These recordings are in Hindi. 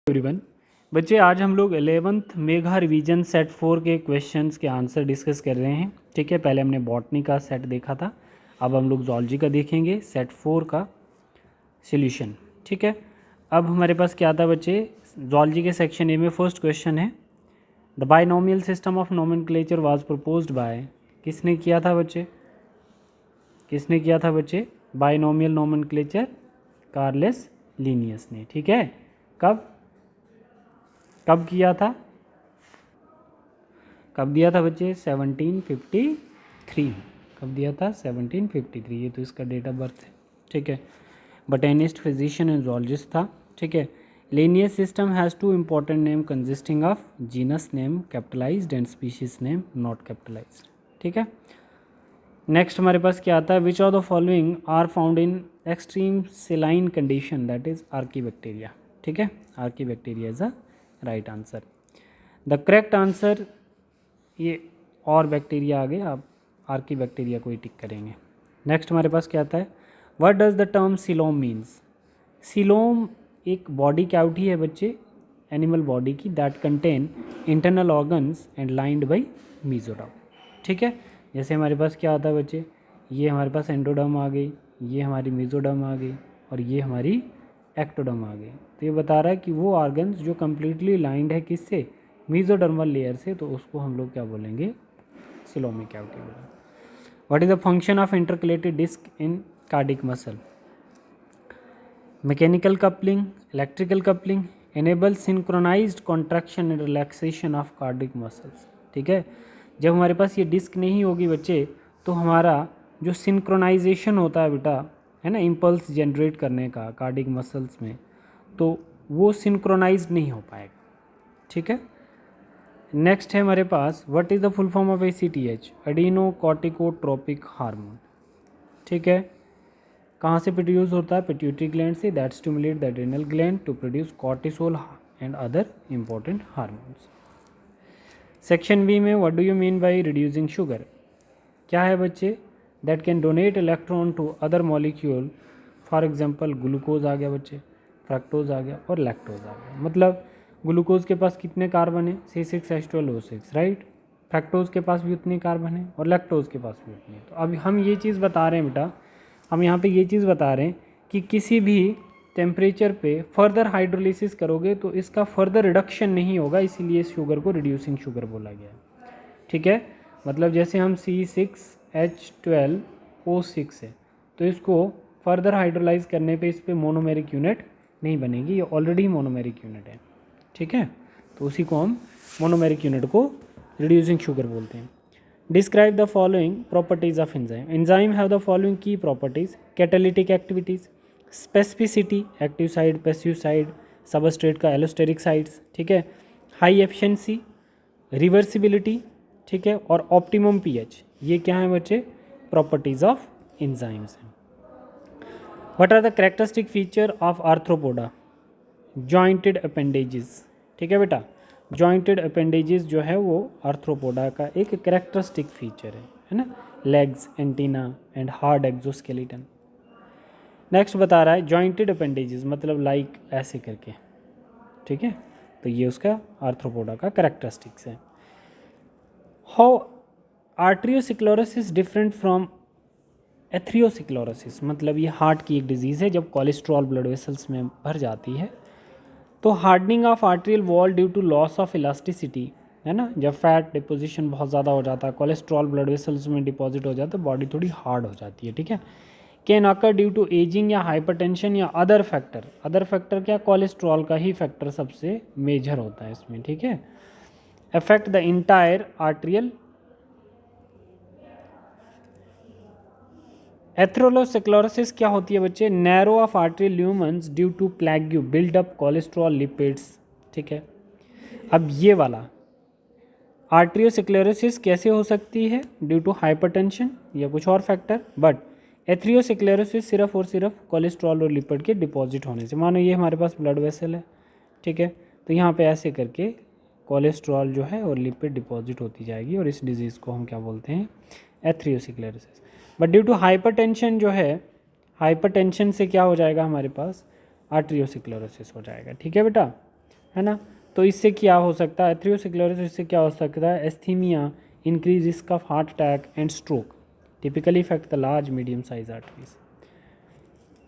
एवरीवन, बच्चे आज हम लोग 11th मेघा रिवीजन सेट 4 के क्वेश्चंस के आंसर डिस्कस कर रहे हैं। ठीक है, पहले हमने बॉटनी का सेट देखा था, अब हम लोग जूलॉजी का देखेंगे सेट 4 का सॉल्यूशन। ठीक है, अब हमारे पास क्या था बच्चे, जूलॉजी के सेक्शन ए में फर्स्ट क्वेश्चन है, the binomial system of nomenclature was proposed by, किसने किया था बच्चे, किसने किया था बच्चे, बाइनोमियल नोमेनक्लेचर कार्लेस लीनियस ने। ठीक है, कब कब किया था, कब दिया था बच्चे, 1753। कब दिया था, 1753। ये तो इसका डेट ऑफ बर्थ है। ठीक है, बटेनिस्ट, फिजिशियन एंड जूलॉजिस्ट था। ठीक है, Linnaeus system has two important name consisting of genus name capitalized and species name not capitalized. ठीक है, नेक्स्ट हमारे पास क्या आता है, which of the following are found in extreme saline condition, that is archaebacteria. ठीक है, archaebacteria is a right answer. The correct answer, ये और बैक्टीरिया आ गए, आप आर्कीबैक्टीरिया को ही टिक करेंगे। नेक्स्ट हमारे पास क्या आता है, what does the term coelom means. Coelom एक बॉडी कैविटी है बच्चे, एनिमल बॉडी की, that contain internal organs and lined by mesoderm. ठीक है, जैसे हमारे पास क्या आता है बच्चे, ये हमारे पास एंडोडर्म आ गई, ये हमारी मीजोडर्म आ गई और ये हमारी एक्टोडर्म आ गई। तो ये बता रहा है कि वो ऑर्गन्स जो कम्प्लीटली लाइंड है किससे, मीजोडर्मल लेयर से, तो उसको हम लोग क्या बोलेंगे, सिलोमिक कैविटी बोलेंगे। What is the function of intercalated disc in cardiac muscle, mechanical coupling, electrical coupling, enable synchronized contraction and relaxation of cardiac muscles. ठीक है, जब हमारे पास ये डिस्क नहीं होगी बच्चे, तो हमारा जो सिंक्रोनाइजेशन होता है बेटा, है ना, इम्पल्स जनरेट करने का कार्डिक मसल्स में, तो वो सिंक्रोनाइज नहीं हो पाएगा। ठीक है, नेक्स्ट है हमारे पास, what is the full form of ACTH, adreno corticotropic hormone. ठीक है, कहाँ से प्रोड्यूस होता है, पिट्यूटरी ग्लैंड से, that stimulate the adrenal gland to produce cortisol and other important hormones. Section B में, what do you mean by reducing sugar, क्या है बच्चे, that can donate electron to other molecule, for example glucose आ गया बच्चे, फ्रक्टोज आ गया और लैक्टोज आ गया। मतलब ग्लूकोज के पास कितने कार्बन है, C6H12O6, राइट, फ्रक्टोज के पास भी उतने कार्बन है और लैक्टोज के पास भी उतने। तो अभी हम ये चीज़ बता रहे हैं बेटा, हम यहाँ पे ये चीज़ बता रहे हैं कि किसी भी टेम्परेचर पे फर्दर हाइड्रोलिसिस करोगे तो इसका फर्दर रिडक्शन नहीं होगा, इसीलिए इस शुगर को रिड्यूसिंग शुगर बोला गया है। ठीक है, मतलब जैसे हम C6H12O6 है, तो इसको फर्दर हाइड्रोलाइज करने पे इस पर मोनोमेरिक यूनिट नहीं बनेगी, ये ऑलरेडी मोनोमेरिक यूनिट है। ठीक है, तो उसी को हम मोनोमेरिक यूनिट को रिड्यूसिंग शुगर बोलते हैं। Describe the following properties of enzyme, enzyme have the following की properties, catalytic activities, specificity, active site, passive site, substrate का एलोस्टेरिक साइड्स। ठीक है, हाई एफिशिएंसी, रिवर्सिबिलिटी, ठीक है, और ऑप्टिमम पीएच, ये क्या है बच्चे, प्रॉपर्टीज ऑफ एंजाइम्स हैं। What are the characteristic feature of arthropoda, jointed appendages. ठीक है बेटा, जॉइंटेड अपेंडेजेस जो है वो आर्थ्रोपोडा का एक कैरेक्टरिस्टिक फीचर है ना, legs, antenna and hard exoskeleton. Next बता रहा है जॉइंटेड अपेंडेजेस मतलब लाइक ऐसे करके। ठीक है, तो ये उसका आर्थ्रोपोडा का कैरेक्टरिस्टिक्स है। हाउ आर्ट्रियोस्क्लेरोसिस डिफरेंट फ्रॉम एथ्रियोस्क्लेरोसिस, मतलब ये हार्ट की एक डिजीज़ है, जब कोलेस्ट्रॉल ब्लड वेसल्स में भर जाती है तो hardening of arterial wall due to loss of elasticity, है ना, जब फैट डिपोजिशन बहुत ज़्यादा हो जाता है, कोलेस्ट्रॉल ब्लड वेसल्स में डिपॉजिट हो जाता है, बॉडी थोड़ी हार्ड हो जाती है। ठीक है, can occur due to ageing या हाइपरटेंशन या अदर फैक्टर, अदर फैक्टर क्या, कोलेस्ट्रॉल का ही फैक्टर सबसे मेजर होता है इसमें। ठीक है, affect the entire arterial, atherosclerosis क्या होती है बच्चे, narrow of arterial lumens due to plaque build up cholesterol lipids. ठीक है, अब ये वाला आर्ट्रियोस्क्लेरोसिस कैसे हो सकती है, ड्यू टू हाइपरटेंशन या कुछ और फैक्टर, बट एथेरोस्क्लेरोसिस सिर्फ और सिर्फ कोलेस्ट्रॉल और लिपिड के डिपॉजिट होने से। मानो ये हमारे पास ब्लड वेसल है, ठीक है, तो यहाँ पे ऐसे करके कोलेस्ट्रॉल जो है और लिपिड डिपॉजिट होती जाएगी और इस डिजीज़ को हम क्या बोलते हैं, atherosclerosis. But due to hypertension जो है, हाइपरटेंशन से क्या हो जाएगा हमारे पास, आर्ट्रियोस्क्लेरोसिस हो जाएगा। ठीक है बेटा, है ना। तो इससे क्या हो सकता है, एथेरोस्क्लेरोसिस, इससे क्या हो सकता है, ischaemia, increase risk of heart attack and stroke, typically effect the large medium size arteries.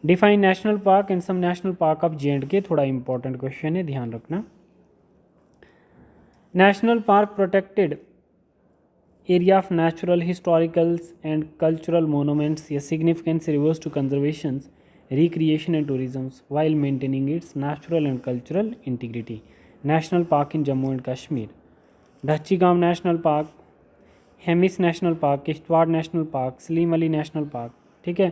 Define national park and some national park of J&K, थोड़ा इंपॉर्टेंट क्वेश्चन है, ध्यान रखना। National park protected area of natural, historicals and cultural monuments या significance rivers to conservation, recreation and tourism while maintaining its natural and cultural integrity. National Park in Jammu and Kashmir, Dachigam National Park, Hemis national park, Kishtwar national park, Salim Ali national park, ठीक है।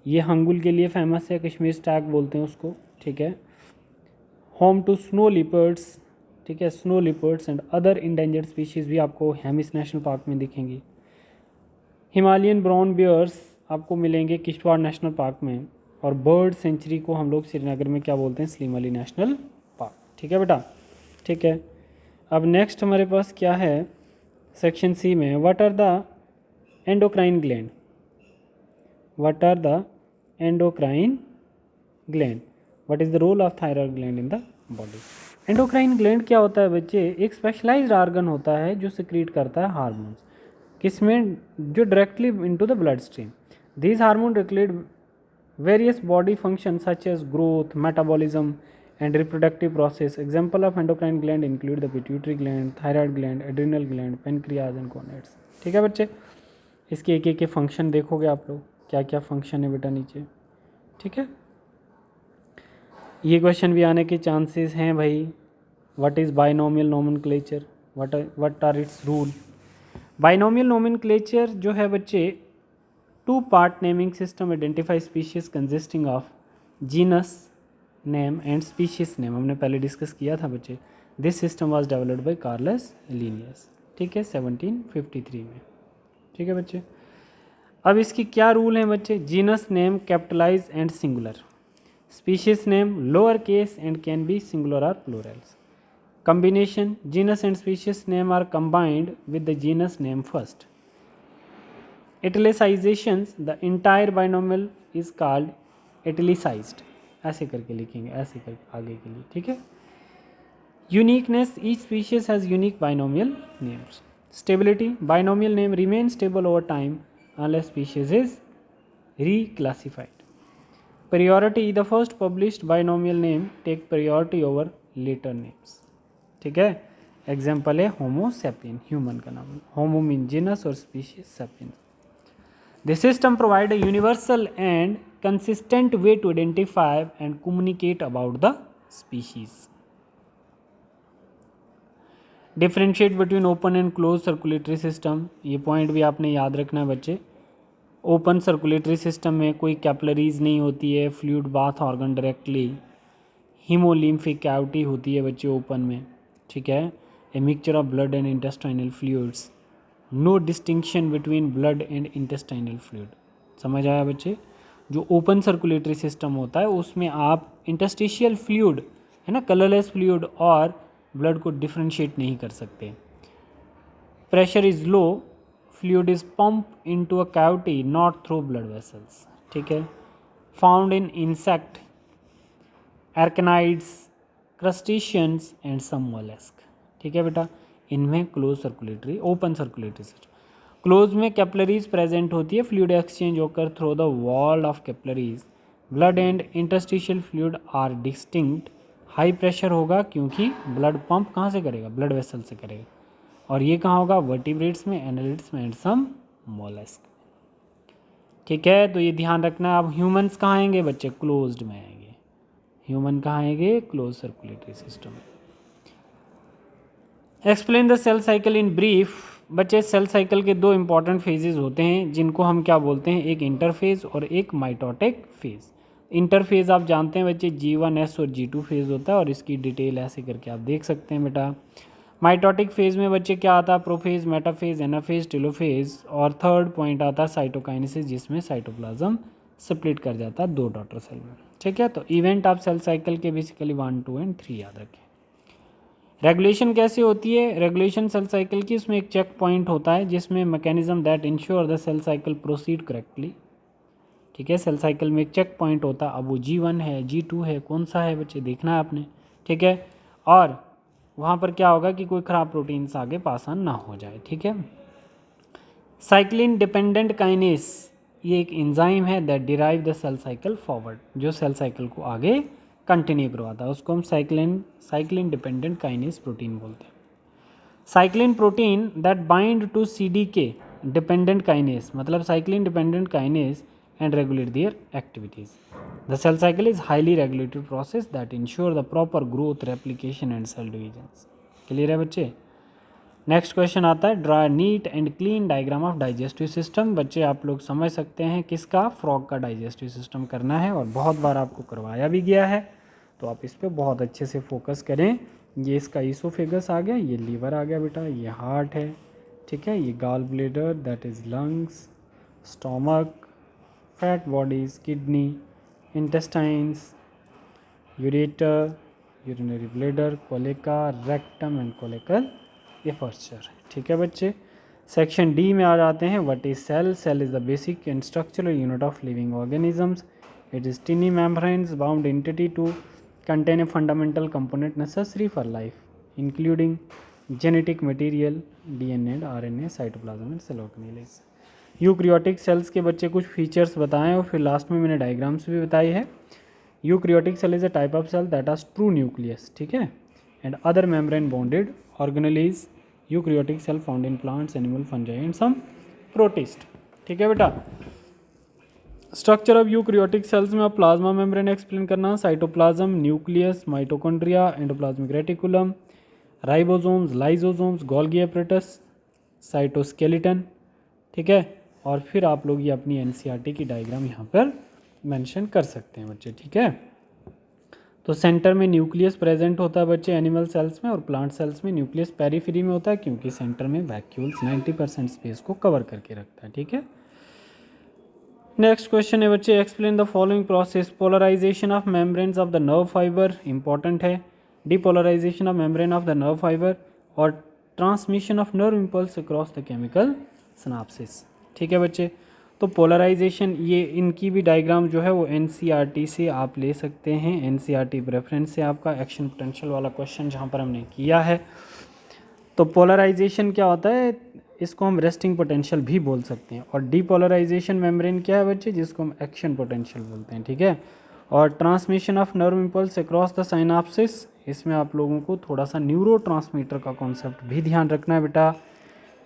ये हंगुल के लिए फेमस है, कश्मीर स्टैग बोलते हैं उसको, ठीक है। होम टू स्नो लिपर्ड्स, ठीक है, snow leopards and other endangered species भी आपको हेमिस नेशनल पार्क में दिखेंगी। हिमालयन ब्राउन बियर्स आपको मिलेंगे किश्तवाड़ नेशनल पार्क में, और बर्ड सेंचुरी को हम लोग श्रीनगर में क्या बोलते हैं, सलीम अली नेशनल पार्क, ठीक है बेटा, ठीक है। अब नेक्स्ट हमारे पास क्या है सेक्शन सी में, what are the endocrine gland, what are the endocrine gland, what is the role of thyroid gland in the body. Endocrine gland क्या होता है बच्चे, एक स्पेशलाइज्ड ऑर्गन होता है जो सिक्रीट करता है हार्मोन्स, किसमें, जो directly into the blood stream. These hormone regulate various body functions such as growth, metabolism and reproductive process. Example of endocrine gland include the pituitary gland, thyroid gland, adrenal gland, pancreas and gonads, ठीक है बच्चे। इसके एक एक के फंक्शन देखोगे आप लोग, क्या क्या फंक्शन है बेटा नीचे, ठीक है। ये क्वेश्चन भी आने के चांसेस हैं भाई। What is binomial nomenclature, what are its rule. Binomial nomenclature जो है बच्चे, two part naming system identify species consisting of genus name and species name, हमने पहले डिस्कस किया था बच्चे। This system was developed by Carolus Linnaeus, ठीक है, 1753 में, ठीक है बच्चे। अब इसकी क्या रूल हैं बच्चे, genus name capitalize and singular, species name lower case and can be singular और plurals. combination, genus and species name are combined with the genus name first. Italications, the entire binomial is called italicized, ऐसे करके लिखेंगे, ऐसे करके आगे के लिए, ठीक है। Uniqueness, each species has unique binomial names. Stability, binomial name remains stable over time unless species is reclassified. Priority, the first published binomial name take priority over later names, ठीक है। एग्जाम्पल है होमो सैपियन, ह्यूमन का नाम, होमो मीन जीनस और species sapien. This system provide a universal and consistent way to identify and communicate about the species. Differentiate between open and close circulatory system, ये पॉइंट भी आपने याद रखना है बच्चे। ओपन सर्कुलेटरी सिस्टम में कोई कैपिलरीज नहीं होती है, fluid bath organ directly, haemolymphic cavity होती है बच्चे ओपन में, ठीक है। A mixture of blood and intestinal fluids, no distinction between blood and intestinal fluid, समझ आया बच्चे। जो ओपन सर्कुलेटरी सिस्टम होता है उसमें आप इंटरस्टिशियल फ्लूइड है ना, कलरलेस फ्लूइड और ब्लड को डिफ्रेंशिएट नहीं कर सकते। Pressure is low, fluid is pump into a cavity not through blood vessels, ठीक है। Found in insect, arachnids, crustaceans and some mollusc, ठीक है बेटा। इनमें close circulatory, open circulatory system. Close में कैपिलरीज प्रेजेंट होती है, फ्लूइड एक्सचेंज होकर through the wall of capillaries. Blood and interstitial fluid are distinct, high pressure होगा क्योंकि ब्लड पंप कहाँ से करेगा, ब्लड वेसल से करेगा। और ये कहाँ होगा, वर्टिब्रेट्स में, एनालिड्स में एंड सम मोलस्क, ठीक है। तो ये ध्यान रखना। अब ह्यूमंस कहाँ आएंगे बच्चे, क्लोज्ड में आएंगे। ह्यूमन कहाँ आएंगे, close circulatory system. Explain the cell cycle in brief. बच्चे सेल साइकिल के दो इंपॉर्टेंट फेजेज होते हैं जिनको हम क्या बोलते हैं, एक इंटरफेज और एक माइटोटिक फेज। इंटरफेज आप जानते हैं बच्चे G1S और G2 फेज होता है, और इसकी डिटेल ऐसे करके आप देख सकते हैं बेटा। माइटोटिक फेज में बच्चे क्या आता है, प्रोफेज, मेटाफेज, एनाफेज, टेलोफेज, और थर्ड पॉइंट आता है साइटोकाइनेसिस, जिसमें साइटोप्लाज्म स्प्लिट कर जाता है दो डॉटर सेल में, ठीक है। तो इवेंट आप सेल साइकिल के बेसिकली 1, 2 एंड 3 याद रखें। रेगुलेशन कैसे होती है, रेगुलेशन सेल साइकिल की, इसमें एक चेक पॉइंट होता है जिसमें mechanism that ensure the cell cycle proceed correctly, ठीक है। सेल साइकिल में एक चेक पॉइंट होता है, अब वो G1 है, G2 है, कौन सा है बच्चे देखना है आपने, ठीक है। और वहाँ पर क्या होगा कि कोई ख़राब प्रोटीन्स आगे पास ऑन ना हो जाए, ठीक है। साइक्लिन डिपेंडेंट काइनेस ये एक एंजाइम है that derive the cell cycle forward, जो सेल साइकिल को आगे कंटिन्यू करवाता है, उसको हम साइक्लिन डिपेंडेंट काइनेस प्रोटीन बोलते हैं। Cyclin protein that bind to CDK dependent kinase, मतलब cyclin dependent kinase and regulate their activities. The cell cycle is highly regulated process that ensure the proper growth, replication and cell divisions. Clear है बच्चे। नेक्स्ट क्वेश्चन आता है draw neat and clean diagram of digestive system. बच्चे आप लोग समझ सकते हैं किसका, फ्रॉग का डाइजेस्टिव सिस्टम करना है और बहुत बार आपको करवाया भी गया है, तो आप इस पर बहुत अच्छे से फोकस करें। ये इसका ईसोफेगस आ गया, ये लीवर आ गया बेटा, ये हार्ट है, ठीक है, ये gall bladder that is lungs, stomach, fat bodies, kidney, intestines, ureter, urinary bladder, colica, rectum and colical aperture, ठीक है बच्चे। सेक्शन डी में आ जाते हैं। What is cell? Cell is the basic and structural unit of living organisms. It is tiny membranes bound entity to contain a fundamental component necessary for life, including genetic material, DNA and RNA, cytoplasm and cell organelles। Eukaryotic cells के बच्चे कुछ फीचर्स बताएं और फिर लास्ट में मैंने डायग्राम्स भी बताई है। Eukaryotic cell is a type of cell that has true nucleus, ठीक है, and other membrane bonded organelles. Eukaryotic cell found in plants, animal, fungi and some protist, ठीक है बेटा। स्ट्रक्चर ऑफ यूक्रियोटिक सेल्स में आप प्लाज्मा मेम्ब्रेन एक्सप्लेन करना, cytoplasm, nucleus, mitochondria, endoplasmic reticulum, ribosomes, lysosomes, Golgi apparatus, cytoskeleton, ठीक है। और फिर आप लोग ये अपनी NCERT की डायग्राम यहाँ पर मेंशन कर सकते हैं बच्चे, ठीक है। तो सेंटर में न्यूक्लियस प्रेजेंट होता है बच्चे एनिमल सेल्स में, और प्लांट सेल्स में न्यूक्लियस पेरीफेरी में होता है, क्योंकि सेंटर में वैक्यूल्स 90% स्पेस को कवर करके रखता है, ठीक है। नेक्स्ट क्वेश्चन है बच्चे explain the following process. Polarization of membranes of the nerve fibre important है, depolarization of membrane of the nerve fibre और transmission of nerve impulse across the chemical synapses, ठीक है बच्चे। तो पोलराइजेशन ये इनकी भी डायग्राम जो है वो NCERT से आप ले सकते हैं, NCERT प्रेफरेंस से आपका एक्शन पोटेंशियल वाला क्वेश्चन जहाँ पर हमने किया है। तो पोलराइजेशन क्या होता है, इसको हम रेस्टिंग पोटेंशियल भी बोल सकते हैं, और डीपोलराइजेशन मेम्ब्रेन क्या है बच्चे, जिसको हम एक्शन पोटेंशियल बोलते हैं, ठीक है। और transmission of nerve impulse across the synapses, इसमें आप लोगों को थोड़ा सा न्यूरोट्रांसमीटर का कॉन्सेप्ट भी ध्यान रखना है बेटा,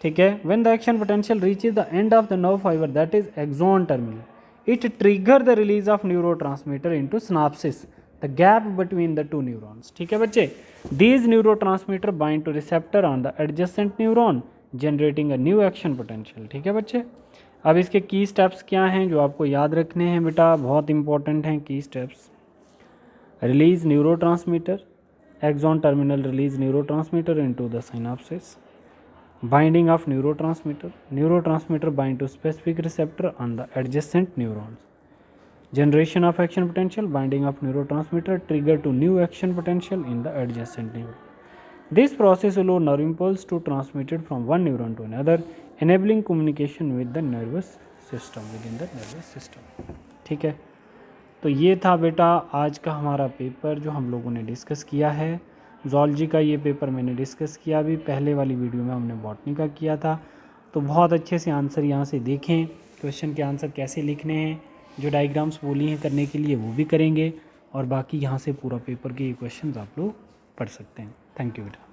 ठीक है। When the action potential reaches the end of the nerve fibre that is axon terminal, it trigger the release of neurotransmitter into synapsis, the gap between the two neurons, ठीक है बच्चे। These neurotransmitter bind to receptor on the adjacent neuron generating a new action potential, ठीक है बच्चे। अब इसके की स्टेप्स क्या हैं जो आपको याद रखने हैं बेटा, बहुत इंपॉर्टेंट हैं key steps. Release neurotransmitter, axon terminal release neurotransmitter into the synapsis, binding of neurotransmitter bind to specific receptor on the adjacent neurons, generation of action potential, binding of neurotransmitter trigger to new action potential in the adjacent neuron. This process allow nerve impulse to transmitted from one neuron to another, enabling communication with the nervous system, within the nervous system, ठीक है। तो ये था बेटा आज का हमारा पेपर जो हम लोगों ने डिस्कस किया है। ज़ूलॉजी का ये पेपर मैंने डिस्कस किया, अभी पहले वाली वीडियो में हमने बॉटनी का किया था। तो बहुत अच्छे से आंसर यहाँ से देखें, क्वेश्चन के आंसर कैसे लिखने हैं, जो डायग्राम्स बोली हैं करने के लिए वो भी करेंगे, और बाकी यहाँ से पूरा पेपर के ये क्वेश्चन आप लोग पढ़ सकते हैं। थैंक यू बेटा।